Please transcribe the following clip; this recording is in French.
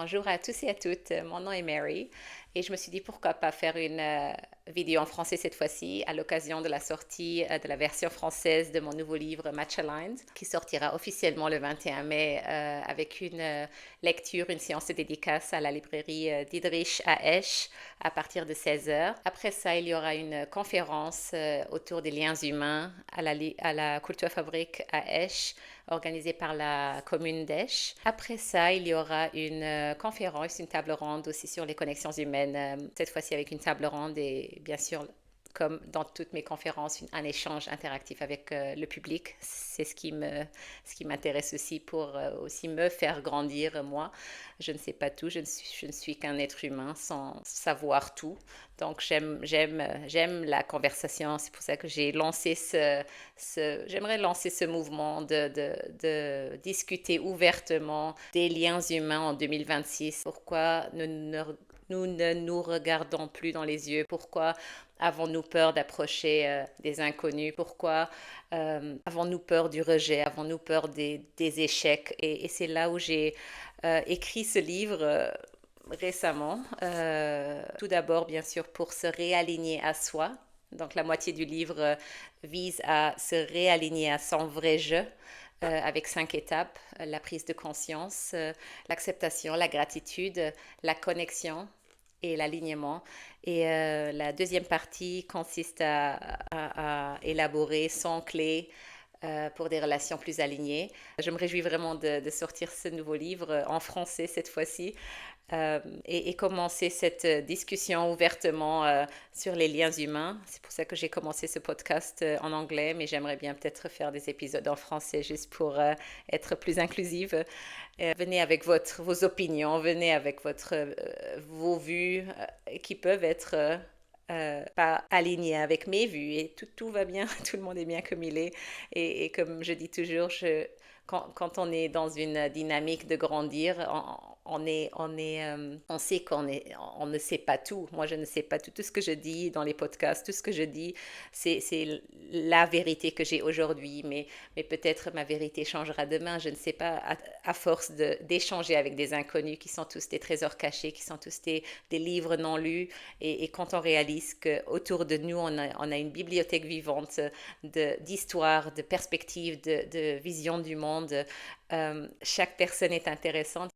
Bonjour à tous et à toutes, mon nom est Mary et je me suis dit pourquoi pas faire une vidéo en français cette fois-ci à l'occasion de la sortie de la version française de mon nouveau livre Match Aligned qui sortira officiellement le 21 mai avec une lecture, une séance de dédicace à la librairie Diederich à Esch à partir de 16 heures. Après ça, il y aura une conférence autour des liens humains à la Kulturfabrik à Esch organisée par la commune d'Esch. Après ça, il y aura une conférence, une table ronde aussi sur les connexions humaines, cette fois-ci avec une table ronde et bien sûr, comme dans toutes mes conférences, un échange interactif avec le public. C'est ce qui m'intéresse aussi pour aussi me faire grandir, moi. Je ne sais pas tout, je ne suis qu'un être humain sans savoir tout. Donc j'aime la conversation, c'est pour ça que j'ai lancé j'aimerais lancer ce mouvement de discuter ouvertement des liens humains en 2026. Pourquoi nous ne nous regardons plus dans les yeux? Pourquoi avons-nous peur d'approcher des inconnus? Pourquoi avons-nous peur du rejet? Avons-nous peur des échecs? Et c'est là où j'ai écrit ce livre récemment. Tout d'abord, bien sûr, pour se réaligner à soi. Donc la moitié du livre vise à se réaligner à son vrai jeu avec 5 étapes, la prise de conscience, l'acceptation, la gratitude, la connexion et l'alignement. Et la deuxième partie consiste à élaborer 100 clés pour des relations plus alignées. Je me réjouis vraiment de sortir ce nouveau livre en français cette fois-ci et commencer cette discussion ouvertement sur les liens humains. C'est pour ça que j'ai commencé ce podcast en anglais, mais j'aimerais bien peut-être faire des épisodes en français juste pour être plus inclusive. Venez avec vos opinions, venez avec vos vues qui peuvent être pas alignées avec mes vues et tout va bien, tout le monde est bien comme il est. Et comme je dis toujours, quand on est dans une dynamique de grandir, on sait on ne sait pas tout. Moi, je ne sais pas tout. Tout ce que je dis dans les podcasts, tout ce que je dis, c'est la vérité que j'ai aujourd'hui. Mais peut-être ma vérité changera demain. Je ne sais pas, à force d'échanger avec des inconnus qui sont tous des trésors cachés, qui sont tous des livres non lus. Et quand on réalise qu'autour de nous, on a une bibliothèque vivante d'histoires, de perspectives, de visions du monde, chaque personne est intéressante.